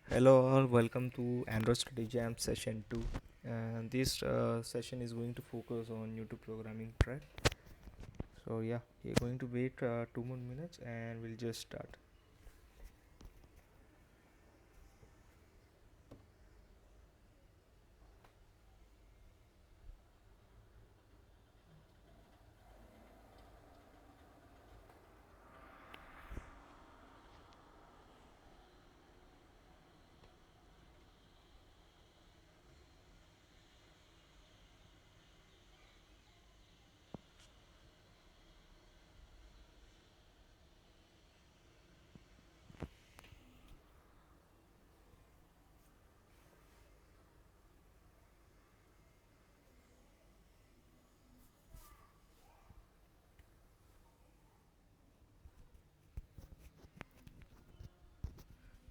Hello all, welcome to Android Study Jam session 2. And this session is going to focus on new to programming track. So yeah, we're going to wait 2 more minutes and we'll just start.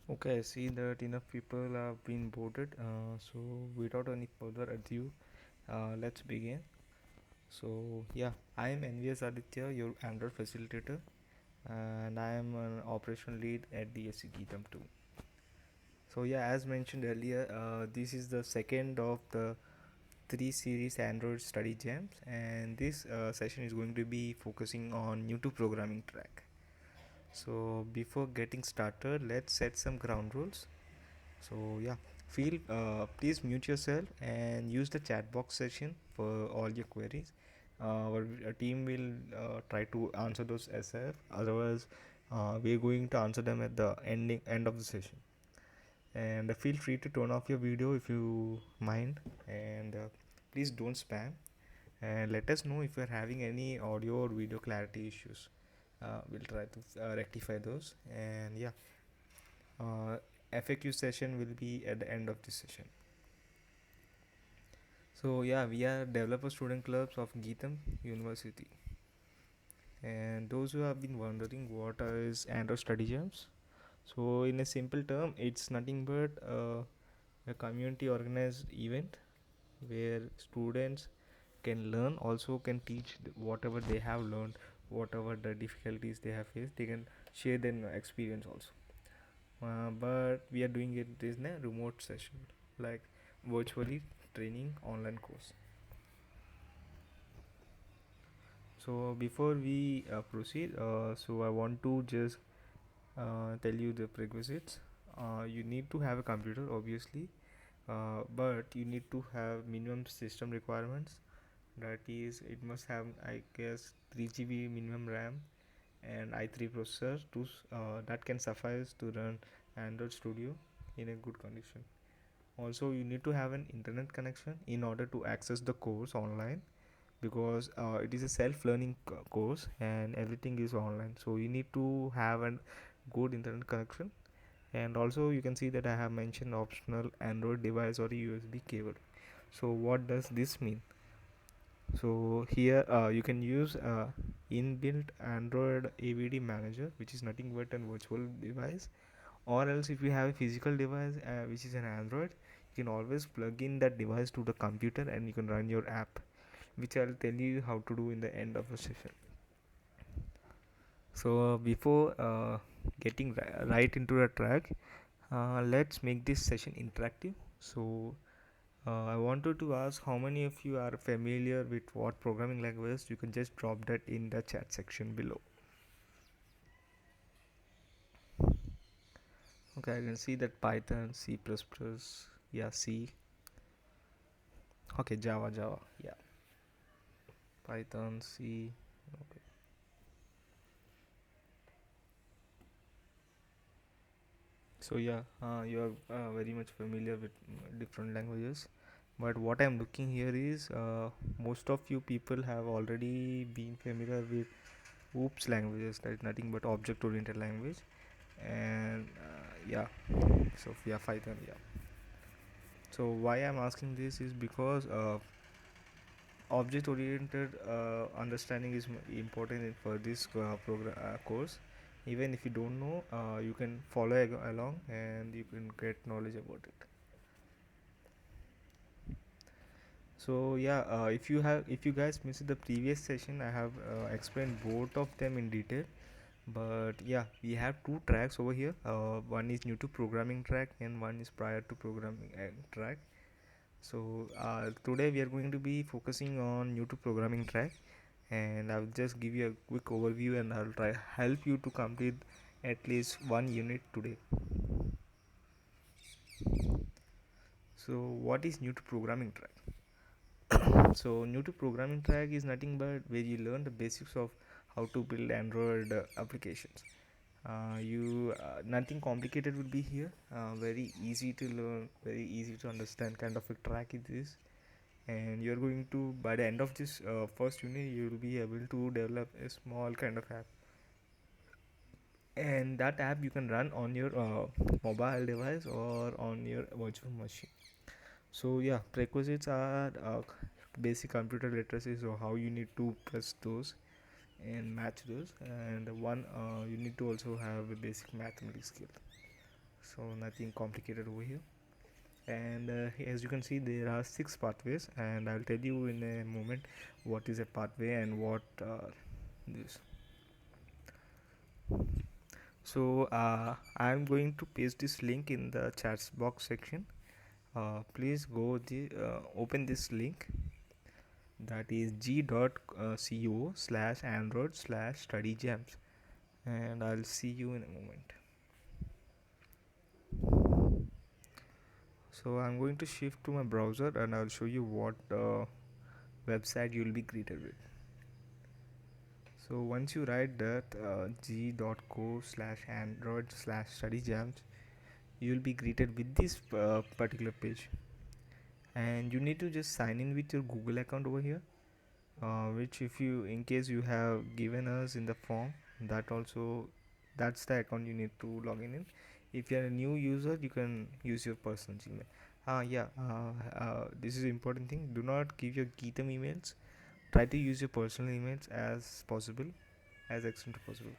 Okay, I see that enough people have been boarded. So without any further ado, let's begin. So yeah, I am NVS Aditya, your Android facilitator, and I am an operational lead at DSC Geetham 2. So yeah, as mentioned earlier, this is the second of the three series Android study jams, and this session is going to be focusing on new to programming track. So before getting started, let's set some ground rules. So yeah, feel please mute yourself and use the chat box session for all your queries. Our team will try to answer those SF. Otherwise, we're going to answer them at the end of the session. And feel free to turn off your video if you mind, and please don't spam, and let us know if you're having any audio or video clarity issues. We'll try to rectify those. And yeah, uh, FAQ session will be at the end of this session. So yeah, we are developer student clubs of Geetham University, and those who have been wondering what is Android study jams, so in a simple term, it's nothing but a community organized event where students can learn, also can teach whatever they have learned, whatever the difficulties they have faced, they can share their experience also. But we are doing it in a remote session, like virtually training online course. So before we proceed, so I want to just tell you the prerequisites. You need to have a computer, obviously, but you need to have minimum system requirements. That is, it must have, I guess, 3 GB minimum RAM and i3 processor to that can suffice to run Android Studio in a good condition. Also, you need to have an internet connection in order to access the course online, because it is a self-learning course and everything is online, so you need to have a good internet connection. And also you can see that I have mentioned optional Android device or USB cable. So what does this mean? So here you can use inbuilt Android AVD manager, which is nothing but a virtual device, or else if you have a physical device which is an Android, you can always plug in that device to the computer and you can run your app, which I'll tell you how to do in the end of the session. So before getting right into the track, let's make this session interactive. So I wanted to ask how many of you are familiar with what programming languages. You can just drop that in the chat section below. Okay, I can see that Python, C++, yeah, C. Okay, Java, yeah, Python, C. Okay. So yeah, you are very much familiar with different languages. But what I'm looking here is most of you people have already been familiar with OOPS languages, that is nothing but object oriented language. And yeah, so yeah, Python, yeah. So why I'm asking this is because object oriented understanding is important for this course. Even if you don't know, you can follow along and you can get knowledge about it. So yeah, if you guys missed the previous session, I have explained both of them in detail. But yeah, we have two tracks over here. One is new to programming track and one is prior to programming track. So today we are going to be focusing on new to programming track, and I'll just give you a quick overview and I'll try help you to complete at least one unit today. So what is new to programming track? So new to programming track is nothing but where you learn the basics of how to build Android applications. You Nothing complicated will be here. Very easy to learn, very easy to understand kind of a track it is. And you're going to, by the end of this first unit, you will be able to develop a small kind of app, and that app you can run on your mobile device or on your virtual machine. So yeah, prerequisites are basic computer literacy, so how you need to press those and match those, and one you need to also have a basic mathematics skill. So nothing complicated over here. And as you can see, there are six pathways, and I'll tell you in a moment what is a pathway and what this. So I'm going to paste this link in the chats box section. Please go open this link, that is g.co/android/studyjams, and I'll see you in a moment. So I'm going to shift to my browser and I'll show you what website you'll be greeted with. So once you write that g.co/android/studyjams, you'll be greeted with this particular page, and you need to just sign in with your Google account over here, which if you, in case you have given us in the form, that also, that's the account you need to log in. If you are a new user, you can use your personal Gmail. This is important thing, do not give your Geetam emails. Try to use your personal emails as possible, as extent possible.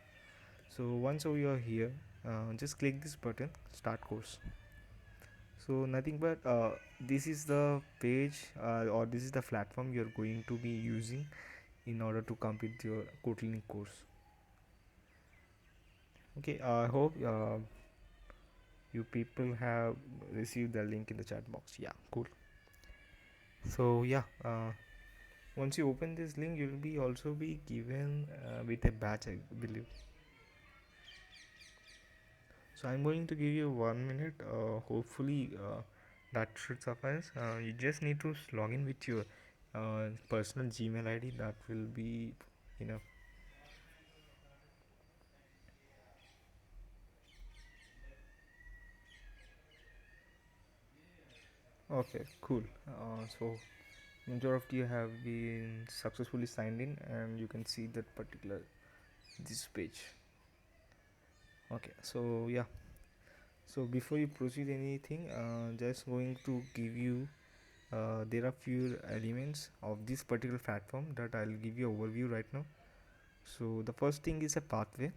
So once you are here, just click this button, start course. So nothing but this is the page, or this is the platform you're going to be using in order to complete your Kotlin course. Okay, I hope you people have received the link in the chat box. Yeah, cool. So yeah, once you open this link, you will be also be given with a batch, I believe. So I'm going to give you 1 minute. Hopefully that should suffice. You just need to log in with your personal Gmail ID. That will be enough. Okay, cool. So majority of you have been successfully signed in, and you can see that particular this page. Okay, so yeah. So before you proceed anything, just going to give you there are few elements of this particular platform that I'll give you overview right now. So the first thing is a pathway.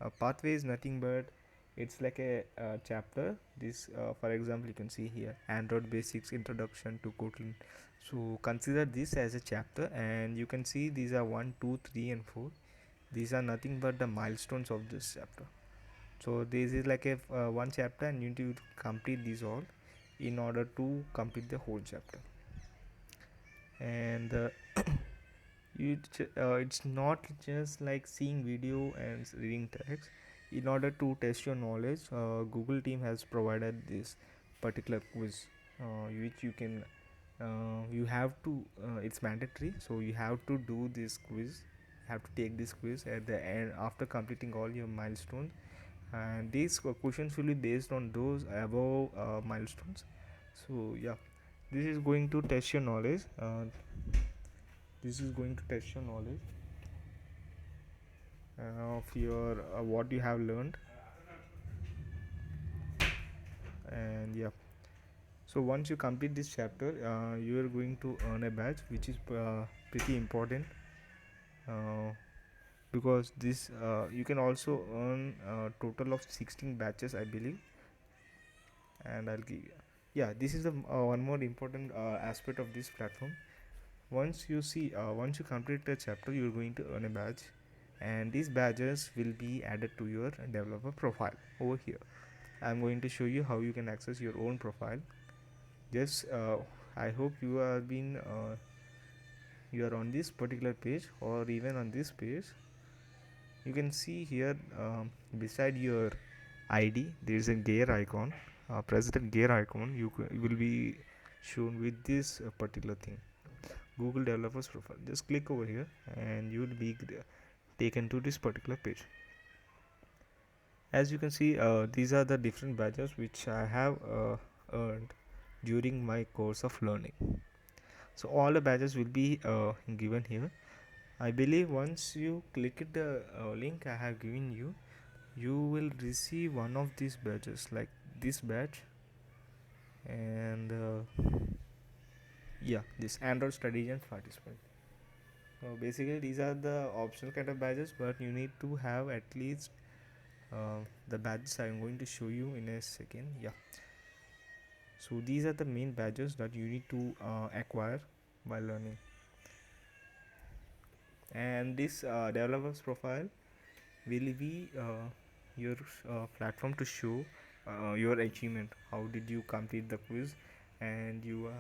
A pathway is nothing but it's like a chapter. This for example, you can see here Android basics introduction to Kotlin. So consider this as a chapter, and you can see these are 1, 2, 3 and 4. These are nothing but the milestones of this chapter. So this is like a one chapter, and you need to complete these all in order to complete the whole chapter. And it's not just like seeing video and reading text. In order to test your knowledge, Google team has provided this particular quiz, which you can you have to it's mandatory, so you have to do this quiz, have to take this quiz at the end after completing all your milestones, and these questions will be based on those above milestones. So yeah, this is going to test your knowledge. This is going to test your knowledge of your what you have learned. And yeah, so once you complete this chapter, you are going to earn a badge, which is pretty important, uh, because this you can also earn a total of 16 batches, I believe. And I'll give, yeah, this is the one more important aspect of this platform. Once you complete the chapter, you're going to earn a badge, and these badges will be added to your developer profile over here. I'm going to show you how you can access your own profile. Just I hope you are on this particular page, or even on this page. You can see here, beside your ID there is a gear icon. Press the gear icon, you will be shown with this particular thing, Google developers profile. Just click over here and you will be taken to this particular page. As you can see, these are the different badges which I have earned during my course of learning. So all the badges will be given here. I believe once you click the link I have given you, you will receive one of these badges, like this badge, and yeah, this Android Study and Participant. So basically these are the optional kind of badges, but you need to have at least the badges I'm going to show you in a second. Yeah, so these are the main badges that you need to acquire by learning. And this developers profile will be your platform to show your achievement. How did you complete the quiz, and you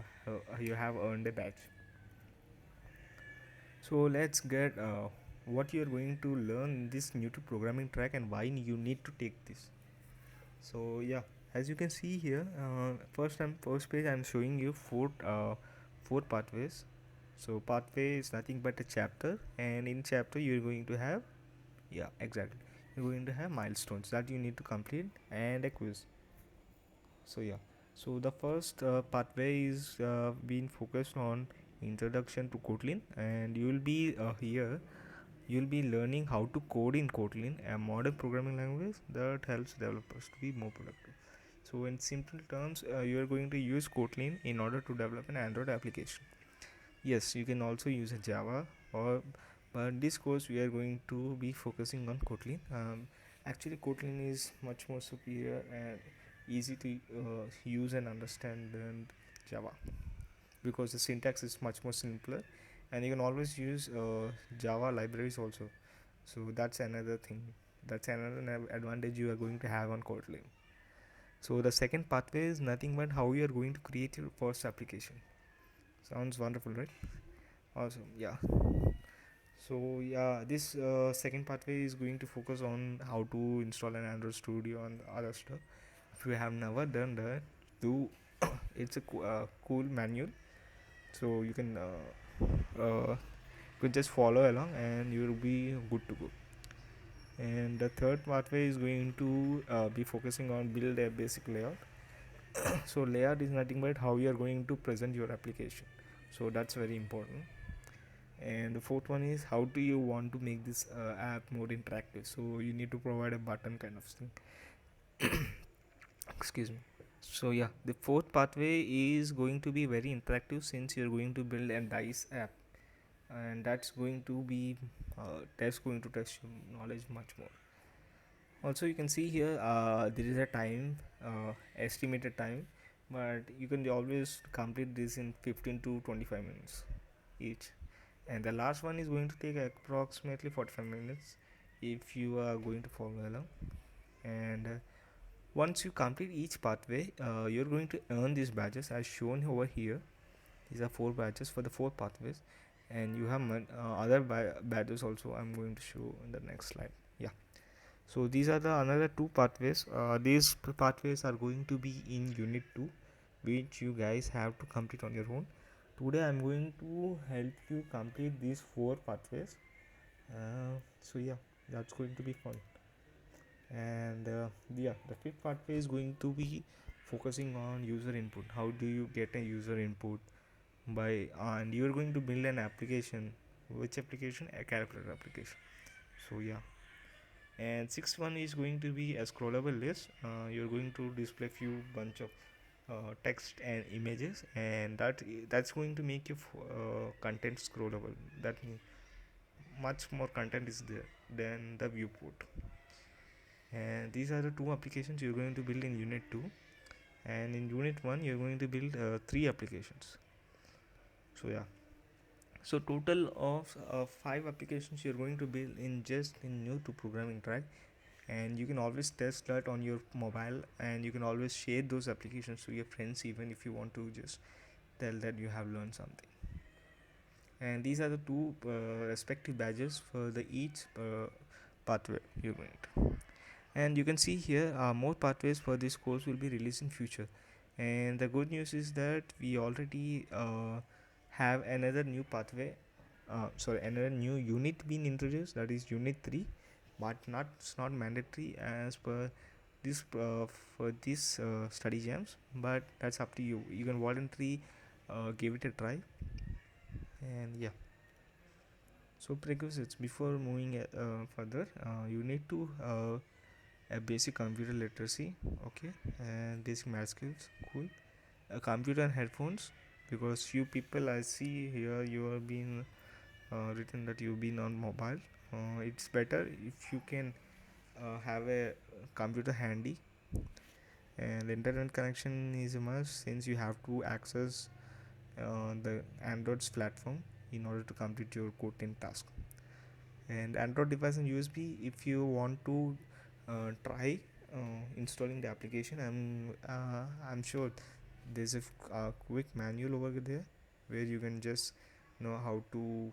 have earned a badge. So let's get what you are going to learn in this new to programming track and why you need to take this. So yeah, as you can see here, first page I'm showing you four pathways. So pathway is nothing but a chapter, and in chapter you're going to have, yeah, exactly, you're going to have milestones that you need to complete and a quiz. So yeah, so the first pathway is being focused on introduction to Kotlin, and you will be here you'll be learning how to code in Kotlin, a modern programming language that helps developers to be more productive. So in simple terms, you are going to use Kotlin in order to develop an Android application. Yes, you can also use a Java, or but this course we are going to be focusing on Kotlin. Actually Kotlin is much more superior and easy to use and understand than Java, because the syntax is much more simpler, and you can always use Java libraries also. So that's another thing, that's another advantage you are going to have on Kotlin. So the second pathway is nothing but how you are going to create your first application. Sounds wonderful, right? Awesome. Yeah, so yeah, this second pathway is going to focus on how to install an Android Studio and other stuff. If you have never done that, do it's a cool manual, so you can just follow along and you will be good to go. And the third pathway is going to be focusing on build a basic layout. So layout is nothing but how you are going to present your application, so that's very important. And the fourth one is how do you want to make this app more interactive, so you need to provide a button kind of thing. Excuse me. So yeah, the fourth pathway is going to be very interactive, since you're going to build a dice app, and that's going to test your knowledge much more. Also you can see here, there is a time, estimated time, but you can always complete this in 15 to 25 minutes each. And the last one is going to take approximately 45 minutes if you are going to follow along. And once you complete each pathway, you're going to earn these badges as shown over here. These are four badges for the four pathways, and you have other badges also. I'm going to show in the next slide. Yeah, so these are the another two pathways. These pathways are going to be in unit 2, which you guys have to complete on your own. Today I'm going to help you complete these four pathways. So yeah, that's going to be fun. And yeah, the fifth pathway is going to be focusing on user input. How do you get a user input by and you're going to build an application. Which application? A calculator application. So yeah, and sixth one is going to be a scrollable list. You're going to display few bunch of text and images, and that's going to make your content scrollable. That means much more content is there than the viewport. And these are the two applications you're going to build in unit 2, and in unit 1 you're going to build 3 applications. So yeah, So total of five applications you're going to build in just in new to programming track, and you can always test that on your mobile, and you can always share those applications to your friends even if you want to just tell that you have learned something. And these are the two respective badges for the each pathway you're going to. And you can see here more pathways for this course will be released in future. And the good news is that we already have another new pathway, another new unit being introduced, that is unit 3, but not it's not mandatory as per this for this study jams, but that's up to you. You can voluntarily give it a try. And yeah, so prerequisites before moving further, you need to a basic computer literacy, okay, and basic math skills, cool. A computer and headphones, because few people I see here you have been written that you've been on mobile. It's better if you can have a computer handy, and internet connection is a must since you have to access the Android's platform in order to complete your coding task. And Android device and USB, if you want to try installing the application, I'm sure there's a quick manual over there where you can just know how to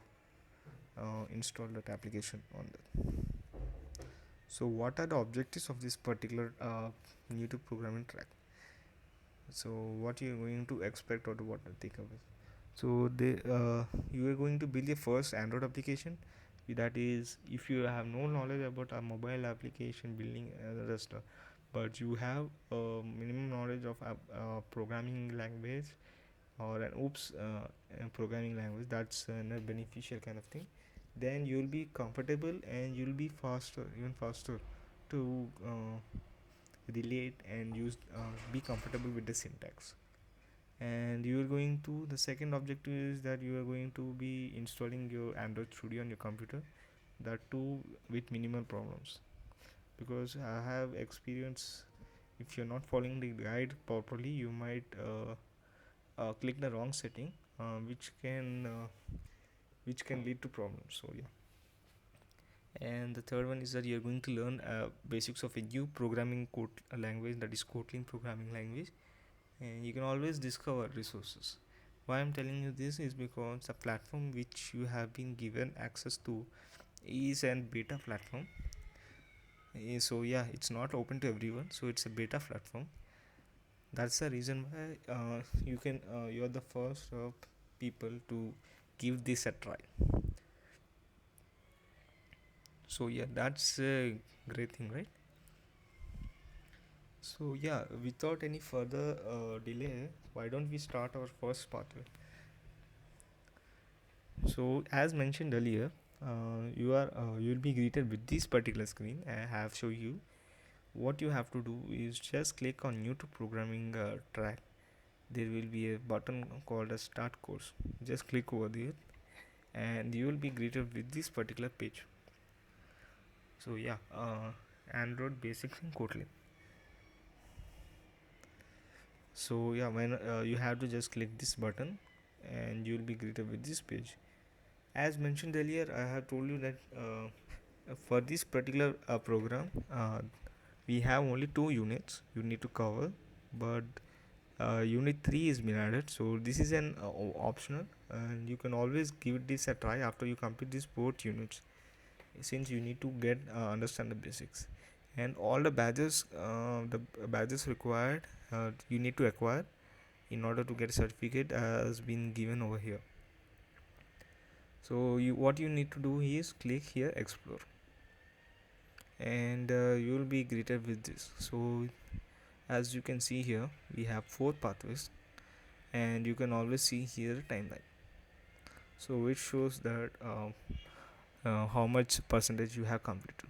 install that application on that. So what are the objectives of this particular new to programming track? So what you are going to expect or what to think of it? So they you are going to build your first Android application. That is, if you have no knowledge about a mobile application building other stuff, but you have minimum knowledge of a programming language or an a programming language, that's a beneficial kind of thing. Then you'll be comfortable and you'll be faster, even faster, to relate and use be comfortable with the syntax. And you are going to the second objective is that you are going to be installing your Android Studio on your computer, that too with minimal problems, because I have experience, if you're not following the guide properly you might click the wrong setting, which can lead to problems. So yeah. And the third one is that you're going to learn basics of a new programming code language, that is Kotlin programming language, and you can always discover resources. Why I'm telling you this is because the platform which you have been given access to is a beta platform. So yeah, it's not open to everyone, so it's a beta platform. That's the reason why you're the first people to give this a try. So yeah, that's a great thing, right? So yeah, without any further delay, why don't we start our first pathway? So as mentioned earlier, you'll be greeted with this particular screen. I have shown you. What you have to do is just click on new to programming track. There will be a button called a start course. Just click over there, and you will be greeted with this particular page. So yeah, Android basics in Kotlin. So yeah, when you have to just click this button, and you will be greeted with this page. As mentioned earlier, I have told you that for this particular program, we have only 2 units you need to cover, but unit 3 is been added, so this is an optional, and you can always give this a try after you complete these both units, since you need to get understand the basics. And all the badges required, you need to acquire in order to get a certificate has been given over here. So what you need to do is click here explore, and you will be greeted with this. So as you can see here, we have 4 pathways, and you can always see here timeline. So it shows that how much percentage you have completed.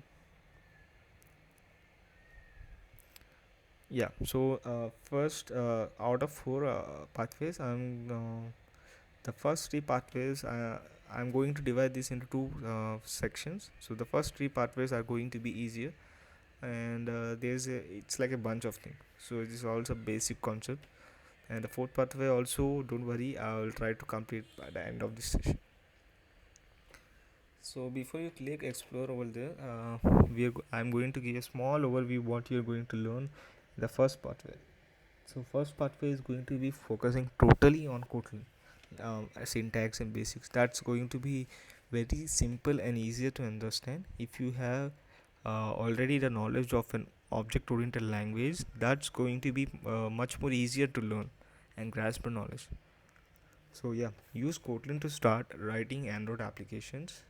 Yeah, so first out of 4 pathways, the first 3 pathways, I'm going to divide this into 2 sections. So the first 3 pathways are going to be easier, and it's like a bunch of things, so it is also basic concept. And the fourth pathway also, don't worry, I will try to complete by the end of this session. So before you click explore over there, I'm going to give a small overview what you're going to learn the first pathway. So first pathway is going to be focusing totally on Kotlin, syntax and basics. That's going to be very simple and easier to understand. If you have already the knowledge of an object oriented language, that's going to be much more easier to learn and grasp the knowledge. So yeah, use Kotlin to start writing Android applications,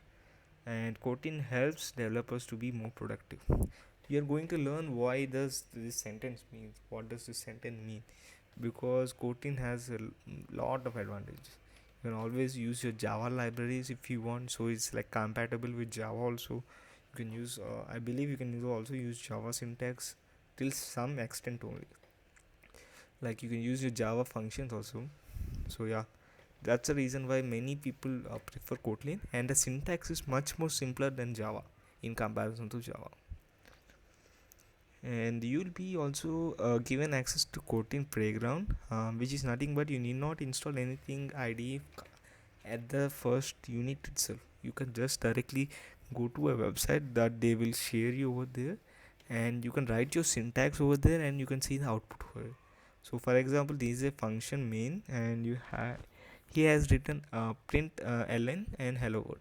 and Kotlin helps developers to be more productive. You are going to learn why does this sentence mean, what does this sentence mean, because Kotlin has a lot of advantages. You can always use your Java libraries if you want, so it's like compatible with Java also. You can use I believe you can also use Java syntax till some extent only, like you can use your Java functions also. So yeah, that's the reason why many people prefer Kotlin, and the syntax is much more simpler than Java in comparison to Java. And you'll be also given access to Kotlin Playground, which is nothing but you need not install anything IDE at the first unit itself. You can just directly go to a website that they will share you over there, and you can write your syntax over there, and you can see the output for it. So for example, this is a function main, and he has written print ln and hello world.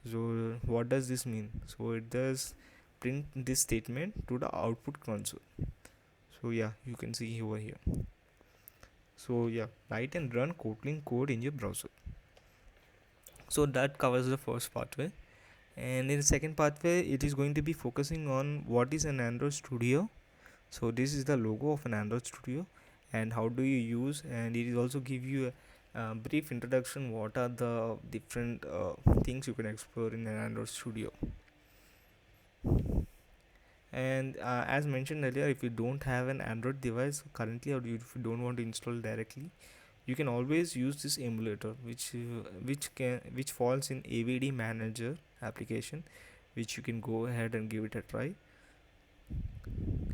So what does this mean? So it does print this statement to the output console. So yeah, you can see over here. So yeah, write and run Kotlin code in your browser. So that covers the first pathway. And in the second pathway, it is going to be focusing on what is an Android Studio. So this is the logo of an Android Studio, and how do you use, and it is also give you a brief introduction what are the different things you can explore in an Android Studio. And as mentioned earlier, if you don't have an Android device currently, or if you don't want to install directly, you can always use this emulator, which falls in AVD Manager application, which you can go ahead and give it a try.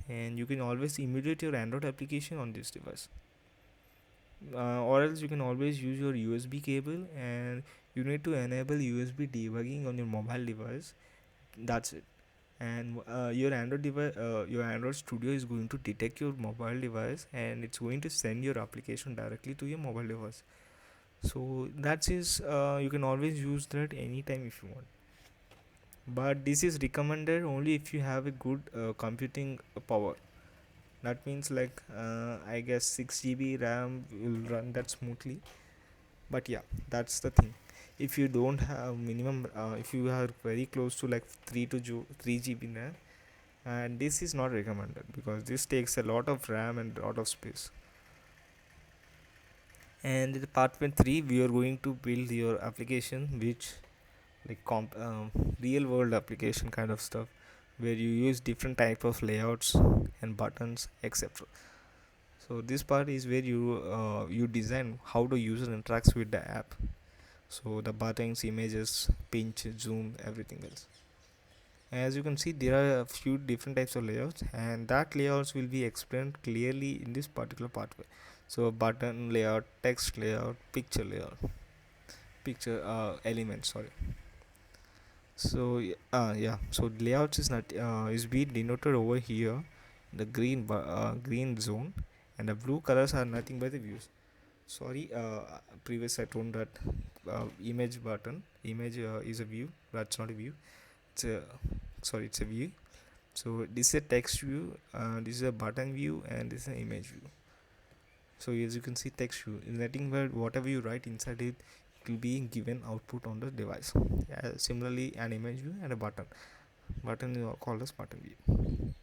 And you can always emulate your Android application on this device, or else you can always use your USB cable, and you need to enable USB debugging on your mobile device. That's it. And your Android Studio is going to detect your mobile device, and it's going to send your application directly to your mobile device. So that is you can always use that anytime if you want, but this is recommended only if you have a good computing power. That means like I guess 6 GB RAM will run that smoothly. But yeah, that's the thing. If you don't have minimum, if you are very close to like 3 GB RAM, and this is not recommended because this takes a lot of RAM and a lot of space. And in the part 3, we are going to build your application, which like real world application kind of stuff, where you use different type of layouts and buttons, etc. So this part is where you design how the user interacts with the app. So the buttons, images, pinch, zoom, everything else. As you can see, there are a few different types of layouts, and that layouts will be explained clearly in this particular pathway. So button layout, text layout, picture layout, picture element, sorry. So yeah, so layouts is not is being denoted over here, the green zone, and the blue colors are nothing but the views. Sorry, previous I told that image button, image is a view. That's not a view. It's a sorry, it's a view. So this is a text view, this is a button view, and this is an image view. So as you can see, text view in nothing but whatever you write inside it will be given output on the device. Similarly, an image view and a button is called as button view.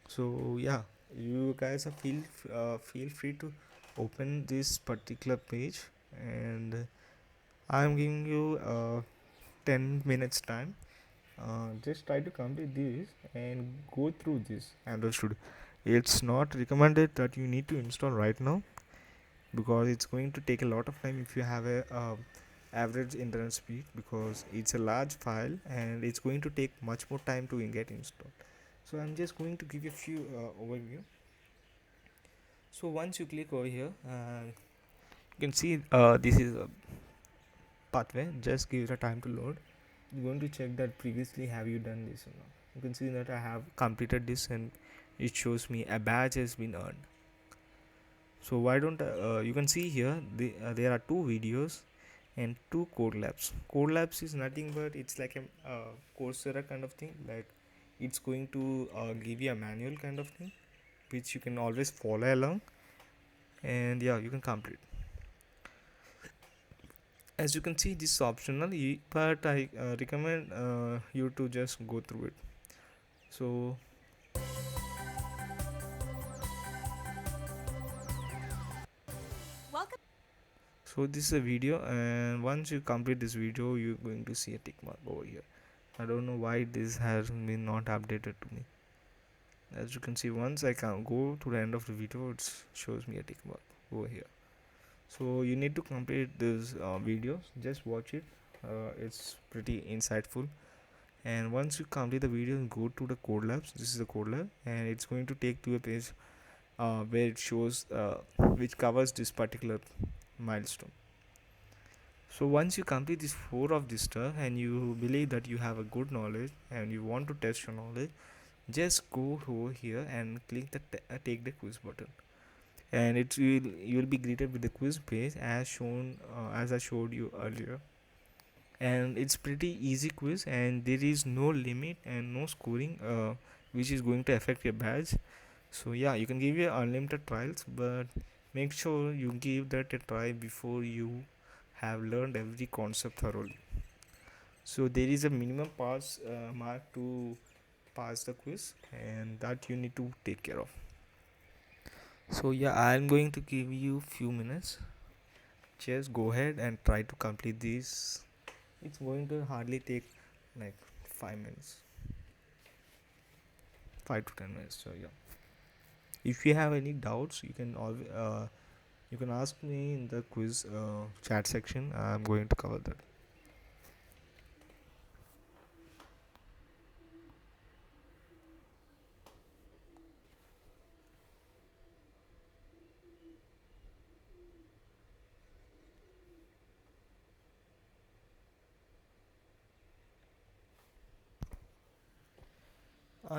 So yeah, you guys are feel free to open this particular page, and I'm giving you 10 minutes time. Just try to complete this and go through this Android Studio. It's not recommended that you need to install right now, because it's going to take a lot of time if you have a average internet speed, because it's a large file and it's going to take much more time to get installed. So I'm just going to give you a few overview. So once you click over here, you can see this is a pathway. Just give it a time to load. you're going to check that previously have you done this or not. You can see that I have completed this and it shows me a badge has been earned. So why don't you can see here there are two videos and two code labs. Code labs is nothing but it's like a Coursera kind of thing. Like it's going to give you a manual kind of thing, which you can always follow along, and yeah, you can complete. As you can see, this is optional, but I recommend you to just go through it. So so this is a video, and once you complete this video, you're going to see a tick mark over here. I don't know why this has been not updated to me. As you can see, once I can go to the end of the video, it shows me a tick mark over here. So you need to complete this video. Just watch it. It's pretty insightful. And once you complete the video, go to the code labs. This is the code lab, and it's going to take to a page where it shows which covers this particular milestone. So once you complete this four of this stuff and you believe that you have a good knowledge and you want to test your knowledge, just go over here and click the take the quiz button, and you will be greeted with the quiz page as shown as I showed you earlier. And it's pretty easy quiz, and there is no limit and no scoring which is going to affect your badge. So yeah, you can give your unlimited trials, but make sure you give that a try before you have learned every concept thoroughly. So there is a minimum pass mark to pass the quiz, and that you need to take care of. So yeah, I'm going to give you few minutes. Just go ahead and try to complete this. It's going to hardly take like 5 minutes, 5 to 10 minutes. So yeah, if you have any doubts, you can always you can ask me in the quiz chat section. I'm going to cover that.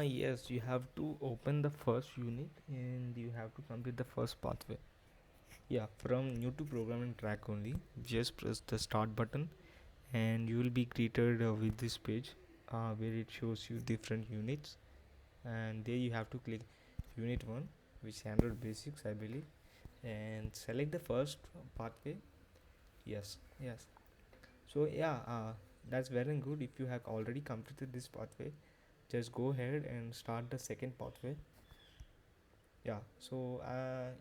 Yes, you have to open the first unit and you have to complete the first pathway. Yeah, from new to programming track only, just press the start button and you will be greeted with this page where it shows you different units, and there you have to click unit 1, which Android basics I believe, and select the first pathway. Yes, yes. So yeah, that's very good. If you have already completed this pathway, just go ahead and start the second pathway. Yeah, so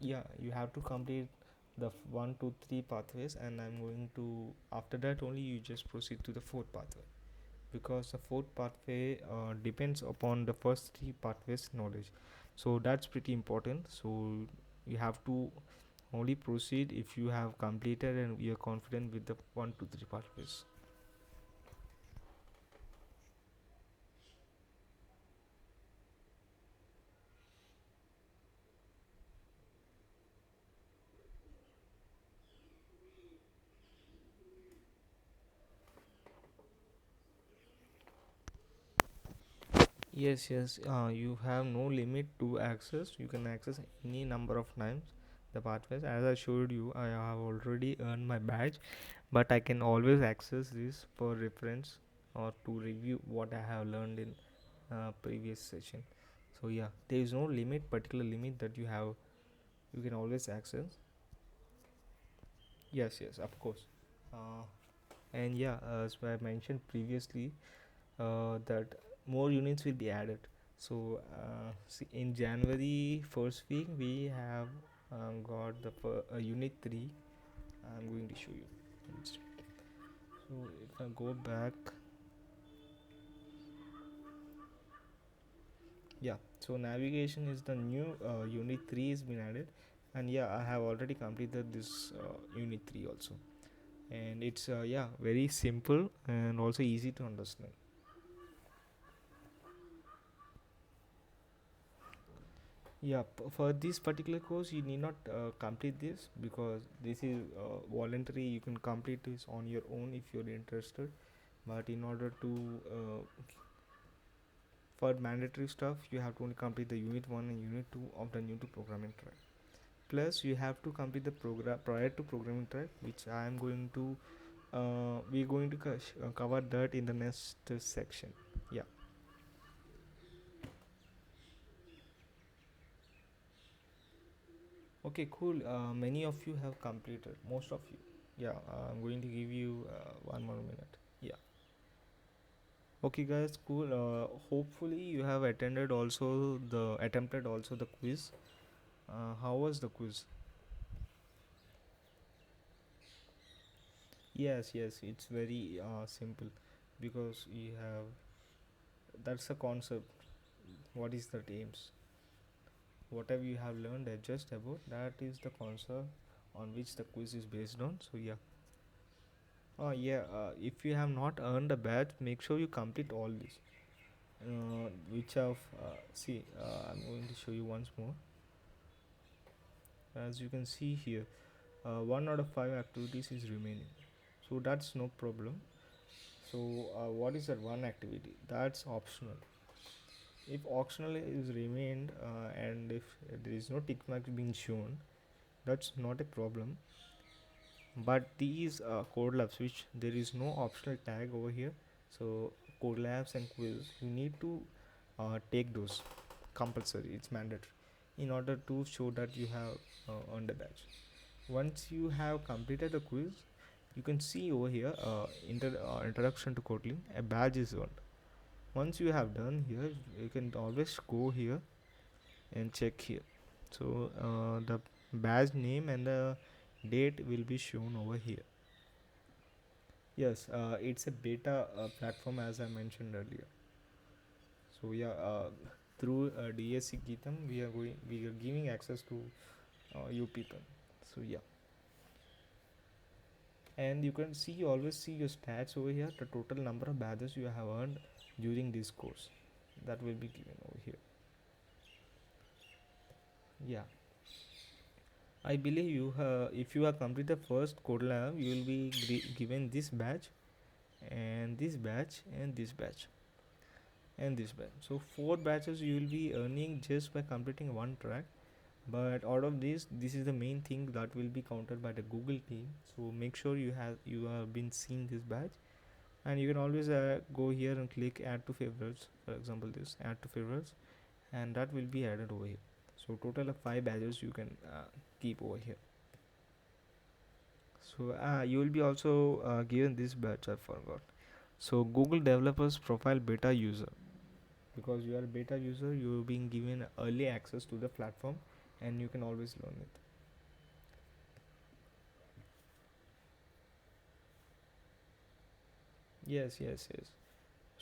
yeah, you have to complete the 1 2 3 pathways, and I'm going to, after that only you just proceed to the fourth pathway, because the fourth pathway depends upon the first three pathways knowledge. So that's pretty important. So you have to only proceed if you have completed and you're confident with the 1 2 3 pathways. Yes, yes. You have no limit to access. You can access any number of times the pathways. As I showed you, I have already earned my badge, but I can always access this for reference or to review what I have learned in previous session. So yeah, there is no limit, particular limit that you have. You can always access. Yes, yes, of course. Uh, and yeah, as I mentioned previously, that more units will be added. So see, in January first week we have got the unit 3. I'm going to show you. So if I go back, yeah, so navigation is the new unit 3 has been added, and yeah, I have already completed this unit 3 also, and it's yeah, very simple and also easy to understand. Yeah, for this particular course, you need not complete this, because this is voluntary. You can complete this on your own if you're interested. but in order to for mandatory stuff, you have to only complete the unit 1 and unit 2 of the new to programming track. Plus you have to complete the program prior to programming track, which I am going to we're going to cover that in the next section. Yeah. Okay, cool. Many of you have completed, most of you. Yeah, I'm going to give you one more minute. Yeah. Okay, guys, cool. Hopefully, you have attempted also the quiz. How was the quiz? Yes, yes, it's very simple because you have that's a concept. What is the aims? Whatever you have learned just about that is the concept on which the quiz is based on. So yeah. Oh yeah, if you have not earned a badge, make sure you complete all this. Which of see, I'm going to show you once more. As you can see here, 1 out of 5 activities is remaining, so that's no problem. So what is that one activity? That's optional. If optional is remained and if there is no tick mark being shown, that's not a problem. But these code labs which there is no optional tag over here, so code labs and quiz you need to take those compulsory, it's mandatory in order to show that you have earned a badge. Once you have completed the quiz, you can see over here introduction to Kotlin, a badge is earned. Once you have done here, you can always go here and check here. So the badge name and the date will be shown over here. Yes, it's a beta platform as I mentioned earlier. So yeah, through DSC Geetam, we are giving access to you people. So yeah, and you can see always see your stats over here, the total number of badges you have earned during this course, that will be given over here. Yeah, I believe if you have completed the first code lab, you will be given this badge and this badge and this badge and this batch. So 4 batches you will be earning just by completing one track. But out of this is the main thing that will be counted by the Google team. So make sure you have been seeing this batch, and you can always go here and click add to favorites. For example, this add to favorites, and that will be added over here. So total of 5 badges you can keep over here. So you will be also given this badge. I forgot. So Google Developers Profile Beta User, because you are a beta user, you're being given early access to the platform and you can always learn it. Yes, yes, yes.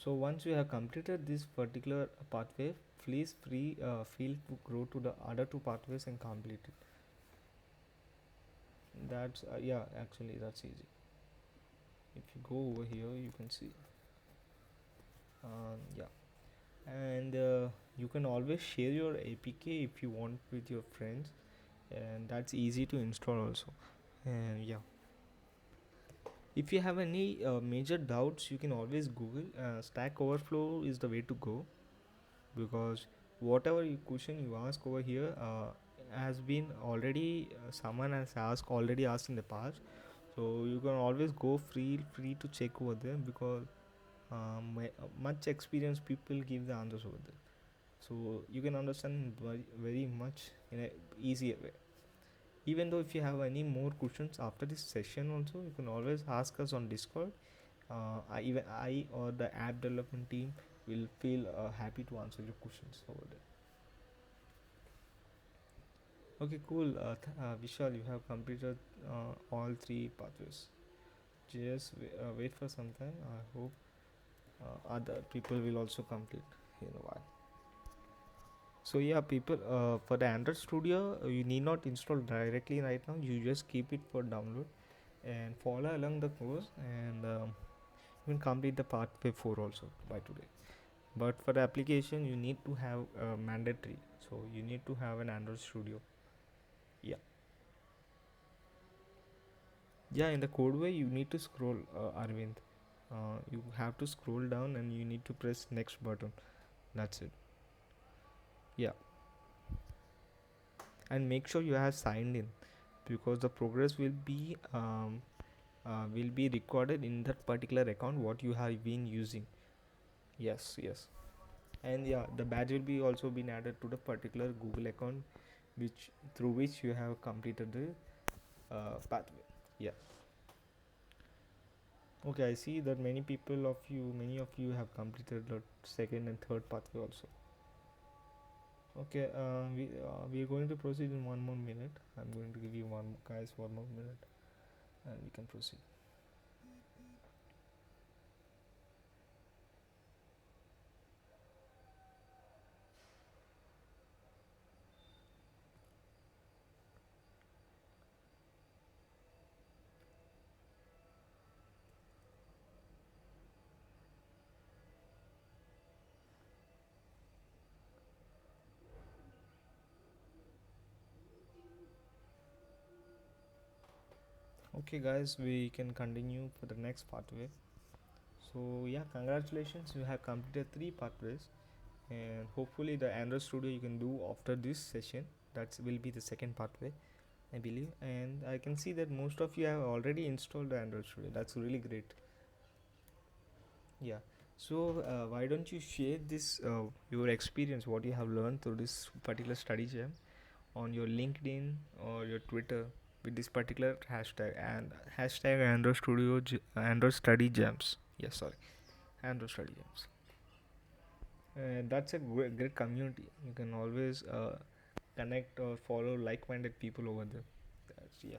So once you have completed this particular pathway, please feel to go to the other 2 pathways and complete it. That's yeah, actually that's easy. If you go over here you can see yeah, and you can always share your APK if you want with your friends, and that's easy to install also. And yeah, if you have any major doubts, you can always Google. Stack Overflow is the way to go, because whatever question you ask over here has been already someone has asked in the past. So you can always go free to check over there, because much experienced people give the answers over there. So you can understand very much in a easier way. Even though if you have any more questions after this session also, you can always ask us on Discord. Even I or the app development team will feel happy to answer your questions over there. Okay, cool. Vishal, you have completed all 3 pathways. Just wait for some time. I hope other people will also complete in a while. So yeah, people, for the Android Studio, you need not install directly right now. You just keep it for download and follow along the course, and you can complete the pathway 4 also by today. But for the application, you need to have mandatory. So you need to have an Android Studio. Yeah, yeah. In the codeway, you need to scroll, Arvind. You have to scroll down and you need to press next button. That's it. Yeah, and make sure you have signed in, because the progress will be recorded in that particular account what you have been using. Yes, yes. And yeah, the badge will be also been added to the particular Google account which through which you have completed the pathway. Yeah. Okay, I see that many of you have completed the second and third pathway also. Okay, we are going to proceed in one more minute. I'm going to give you one more minute, and we can proceed. Okay, guys, we can continue for the next pathway. So yeah, congratulations, you have completed three pathways, and hopefully the Android Studio you can do after this session. That will be the second pathway, I believe. And I can see that most of you have already installed the Android Studio. That's really great. Yeah. So why don't you share this your experience, what you have learned through this particular study jam on your LinkedIn or your Twitter with this particular hashtag, and hashtag Android Study Jams. Yes, sorry, Android Study Jams. That's a great community. You can always connect or follow like-minded people over there. That's, yeah.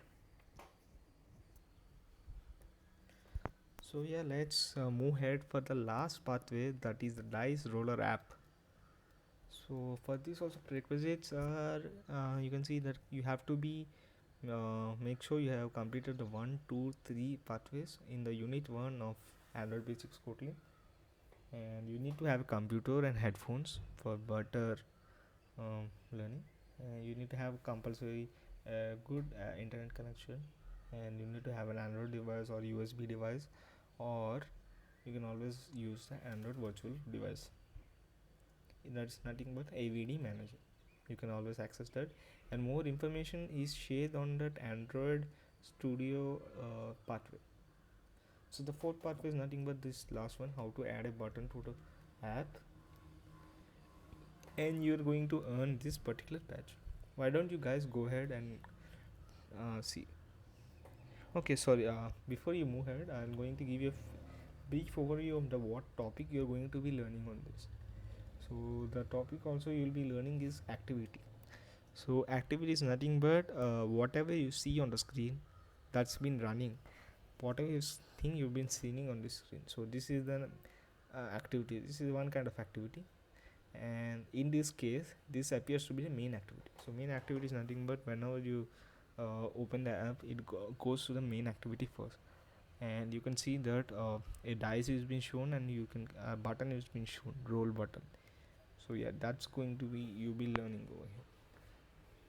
So yeah, let's move ahead for the last pathway, that is the dice roller app. So for this also prerequisites are, you can see that you have to be make sure you have completed the 1, 2, 3 pathways in the unit 1 of Android Basics Kotlin, and you need to have a computer and headphones for better learning. You need to have compulsory good internet connection, and you need to have an Android device or USB device, or you can always use the Android virtual device. That's nothing but AVD manager. You can always access that, and more information is shared on that Android Studio pathway. So the fourth pathway is nothing but this last one: how to add a button to the app, and you're going to earn this particular badge. Why don't you guys go ahead and see? Okay, sorry. Before you move ahead, I'm going to give you a brief overview of the what topic you're going to be learning on this. So the topic also you'll be learning is activity. So activity is nothing but whatever you see on the screen that's been running, whatever you think you've been seeing on the screen. So this is the activity. This is one kind of activity, and in this case, this appears to be the main activity. So main activity is nothing but whenever you open the app, it goes to the main activity first, and you can see that a dice is being shown, and you can a button is being shown, roll button. So yeah, that's going to be you be learning over here.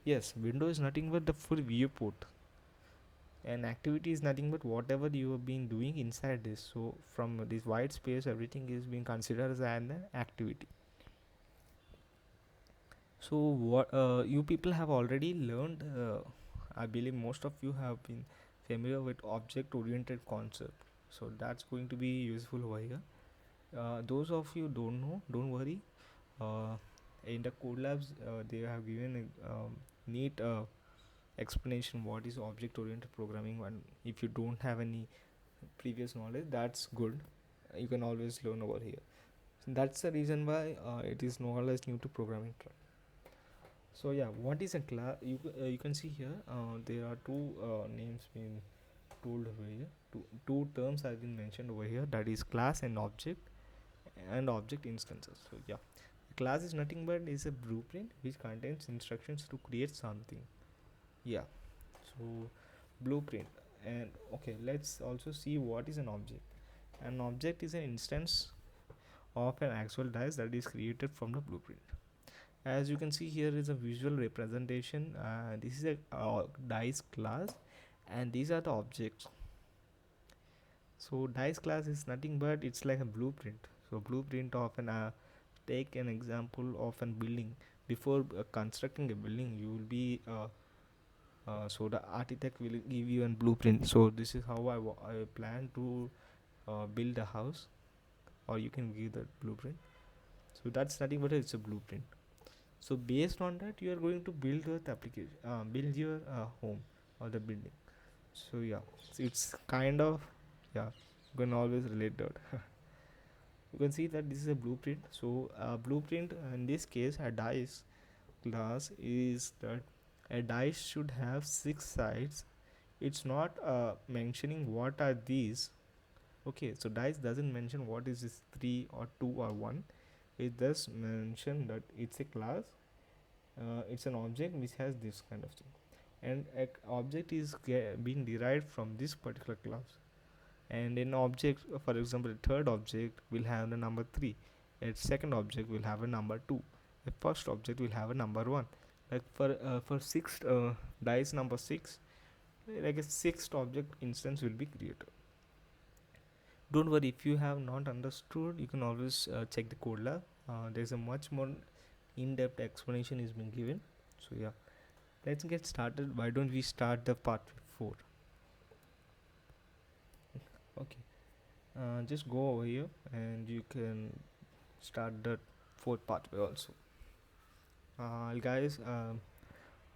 Yes, window is nothing but the full viewport, and activity is nothing but whatever you have been doing inside this. So from this white space, everything is being considered as an activity. So what you people have already learned, I believe most of you have been familiar with object oriented concept, so that's going to be useful over here. Those of you don't know, don't worry. In the code labs, they have given a neat explanation what is object oriented programming, and if you don't have any previous knowledge, that's good. You can always learn over here. So that's the reason why it is no less new to programming. So yeah, what is a class? You can see here there are two names being told over here. Two terms have been mentioned over here. That is class and object instances. So yeah, class is nothing but is a blueprint which contains instructions to create something. Yeah. So blueprint. And okay, let's also see what is an object. An object is an instance of an actual dice that is created from the blueprint. As you can see, here is a visual representation. This is a dice class, and these are the objects. So dice class is nothing but it's like a blueprint. So blueprint of an take an example of a building. Before constructing a building, you will be so the architect will give you a blueprint. So this is how I plan to build a house, or you can give the blueprint. So that's nothing but it's a blueprint. So based on that, you are going to build your application, build your home or the building. So yeah, so it's kind of, yeah, you can always relate that. You can see that this is a blueprint. So blueprint in this case, a dice class is that a dice should have 6 sides. It's not mentioning what are these. Okay, so dice doesn't mention what is this 3 or 2 or 1. It does mention that it's a class, it's an object which has this kind of thing, and an object is being derived from this particular class. And an object, for example, a third object will have the number 3, a second object will have a number 2, a first object will have a number 1. Like for sixth dice number 6, like a sixth object instance will be created. Don't worry, if you have not understood, you can always check the code lab. There's a much more in-depth explanation is being given. So yeah, let's get started. Why don't we start the part 4? Okay, just go over here and you can start the fourth pathway also. Guys,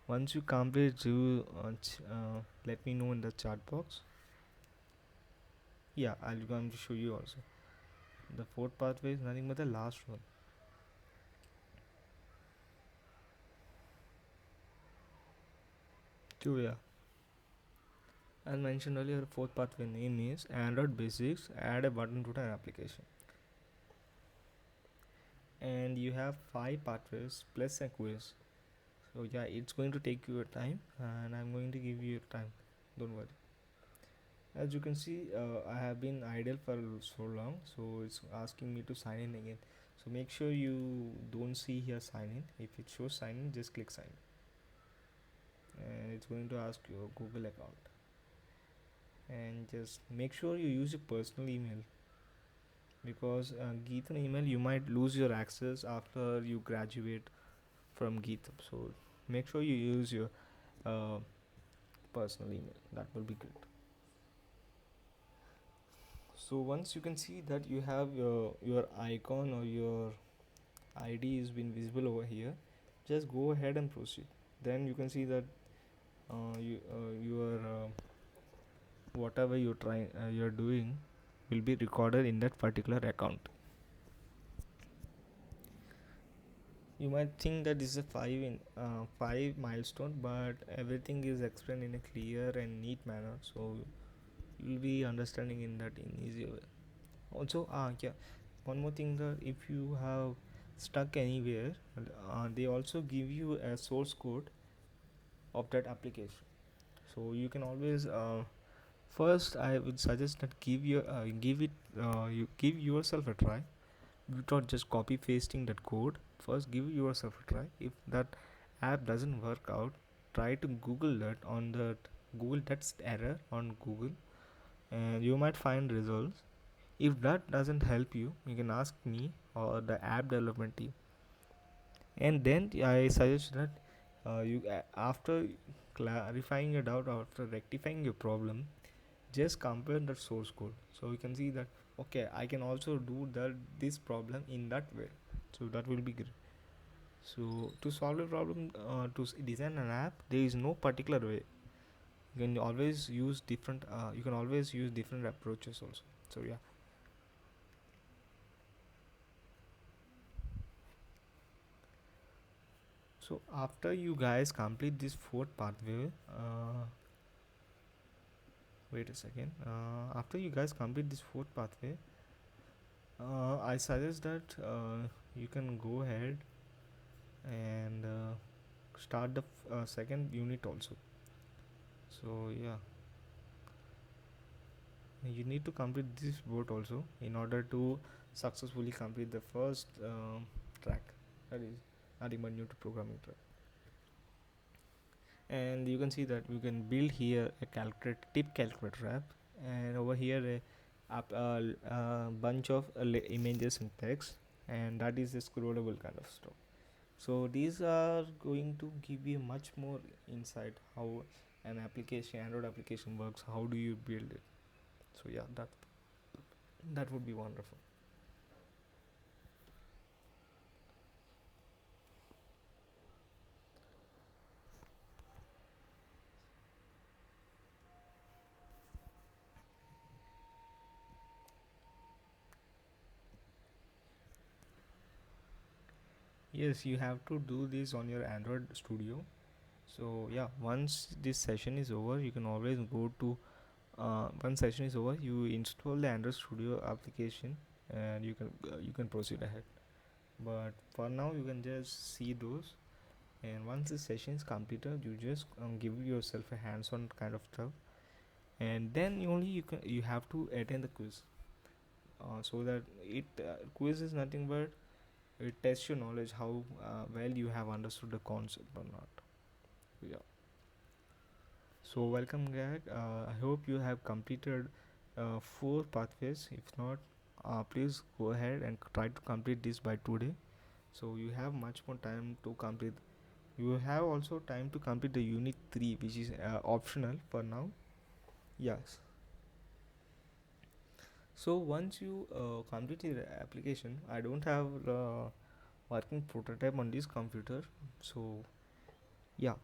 once you complete, you let me know in the chat box. Yeah, I'm going to show you also. The fourth pathway is nothing but the last one. So yeah, as mentioned earlier, fourth pathway name is Android Basics. Add a button to the application, and you have 5 pathways plus a quiz. So yeah, it's going to take you a time, and I'm going to give you time. Don't worry. As you can see, I have been idle for so long, so it's asking me to sign in again. So make sure you don't see here sign in. If it shows sign in, just click sign in, and it's going to ask your Google account. And just make sure you use your personal email, because GitHub email you might lose your access after you graduate from GitHub. So make sure you use your uh, personal email. That will be great. So once you can see that you have your icon or your ID is been visible over here, just go ahead and proceed. Then you can see that your whatever you're doing will be recorded in that particular account. You might think that this is a 5 milestone, but everything is explained in a clear and neat manner, so you'll be understanding in that in easy way. Also, yeah, one more thing, that if you have stuck anywhere, they also give you a source code of that application. So you can always first I would suggest that you give yourself a try without just copy pasting that code. First give yourself a try. If that app doesn't work out, try to Google that on that Google that's error on Google, and you might find results. If that doesn't help you, you can ask me or the app development team. And then I suggest that after clarifying your doubt, after rectifying your problem, just compare the source code. So you can see that okay, I can also do that this problem in that way. So that will be great. So to solve a problem, design an app, there is no particular way. You can always use different. You can always use different approaches also. So yeah. So after you guys complete this fourth pathway, wait a second. After you guys complete this fourth pathway, I suggest that you can go ahead and start the second unit also. So yeah, you need to complete this board also in order to successfully complete the first track, that is adding a new to programming track. And you can see that we can build here a calculator tip calculator app, and over here a bunch of images and text, and that is the scrollable kind of stuff. So these are going to give you much more insight how an application, Android application works. How do you build it? So yeah, that would be wonderful. Yes, you have to do this on your Android Studio. So yeah, once this session is over, you can always go to one session is over, you install the Android Studio application, and you can proceed ahead. But for now, you can just see those, and once the session is completed, you just give yourself a hands-on kind of stuff, and then only you have to attend the quiz. So that quiz is nothing but it tests your knowledge how well you have understood the concept or not. Yeah. So welcome, Greg. I hope you have completed four pathways. If not, please go ahead and try to complete this by today. So you have much more time to complete. You have also time to complete the unit 3, which is optional for now. Yes. So once you complete the application, I don't have working prototype on this computer. So yeah,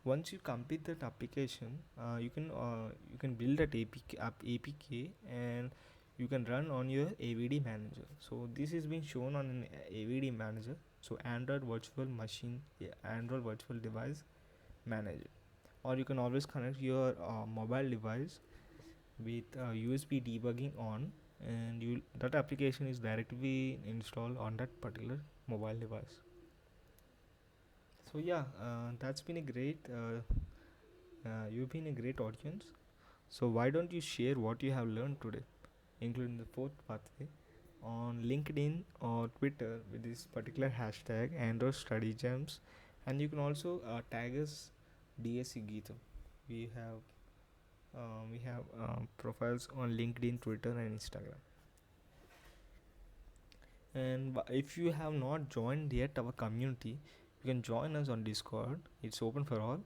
once you complete that application, you can build that APK, and you can run on your AVD manager. So this is being shown on an AVD manager. So Android Virtual Machine, yeah, Android Virtual Device Manager, or you can always connect your mobile device with USB debugging on, and you that application is directly installed on that particular mobile device. So yeah, that's been a great. You've been a great audience. So why don't you share what you have learned today, including the fourth pathway, on LinkedIn or Twitter with this particular hashtag Android Study Gems, and you can also tag us DSC Geetam. We have profiles on LinkedIn, Twitter, and Instagram. And if you have not joined yet our community, you can join us on Discord. It's open for all,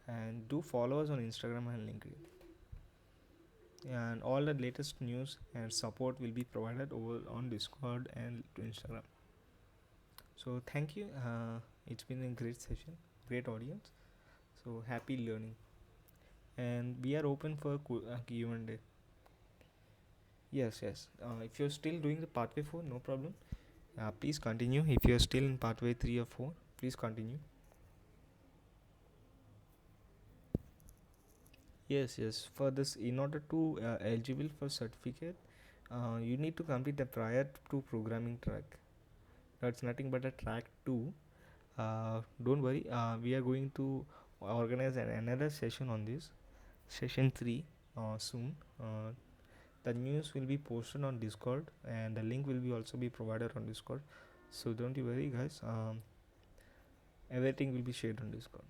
and do follow us on Instagram and LinkedIn. And all the latest news and support will be provided over on Discord and to Instagram. So thank you. It's been a great session, great audience. So happy learning, and we are open for Q&A. Yes, yes. If you're still doing the pathway 4, no problem. Please continue. If you're still in pathway 3 or 4, please continue. Yes, yes. For this, in order to eligible for certificate, you need to complete the prior to programming track. That's nothing but a track 2. Don't worry. We are going to organize another session on this, session 3, soon. The news will be posted on Discord, and the link will be also be provided on Discord. So don't you worry, guys. Everything will be shared on Discord.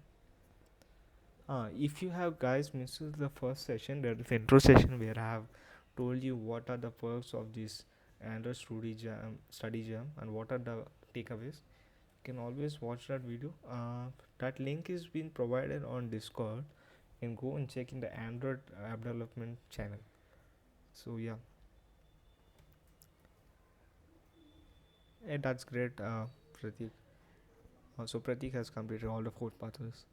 If you have guys missed the first session, there is intro session where I have told you what are the perks of this Android study jam and what are the takeaways. You can always watch that video. That link is being provided on Discord. You can go and check in the Android app development channel. So yeah, that's great, Pratik. So Pratik has completed all the four pathways.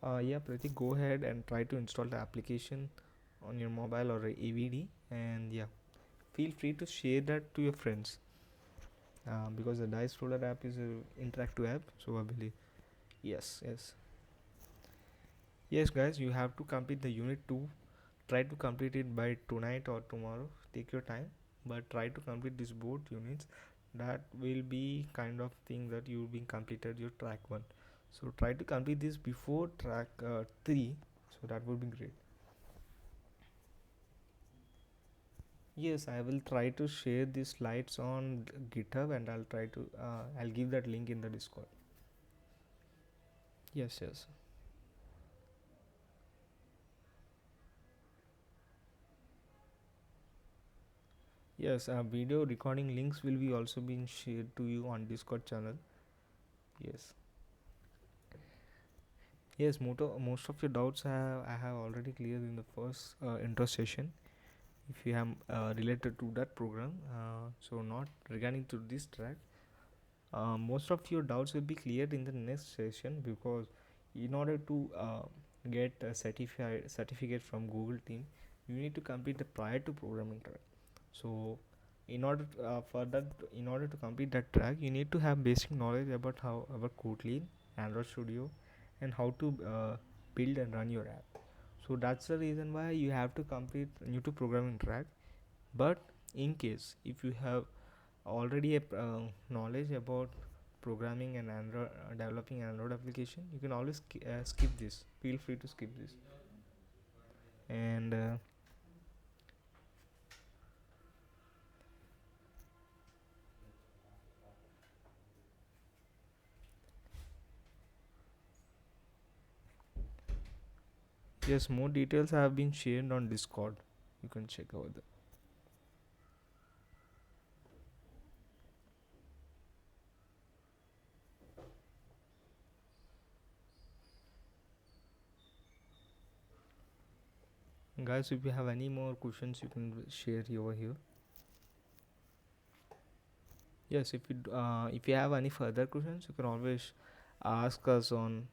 Yeah, Pratik, go ahead and try to install the application on your mobile or a AVD, and yeah, feel free to share that to your friends, because the Dice Roller app is an interactive app. So I believe, yes, yes, yes, guys, you have to complete the unit 2. Try to complete it by tonight or tomorrow. Take your time, but try to complete these both units. That will be kind of thing that you will be completed your track 1. So try to complete this before track 3. So that would be great. Yes, I will try to share these slides on GitHub, and I'll give that link in the Discord. Yes, yes. Yes, video recording links will be also being shared to you on Discord channel. Yes. Yes, most of your doubts I have already cleared in the first intro session. If you have related to that program, so not regarding to this track, most of your doubts will be cleared in the next session, because in order to get a certificate from Google team, you need to complete the prior to programming track. So in order to complete that track, you need to have basic knowledge about how about Kotlin, Android Studio, and how to build and run your app. So that's the reason why you have to complete new to programming track. But in case if you have already a knowledge about programming and Android, developing Android application, you can always skip this. Feel free to skip this. And yes, more details have been shared on Discord. You can check over there. Guys, if you have any more questions, you can share over here. Yes, if you have any further questions, you can always ask us on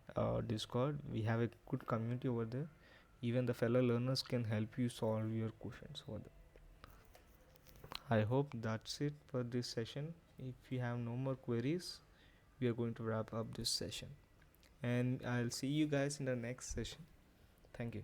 Discord. We have a good community over there. Even the fellow learners can help you solve your questions over there. I hope that's it for this session. If you have no more queries, we are going to wrap up this session. And I'll see you guys in the next session. Thank you.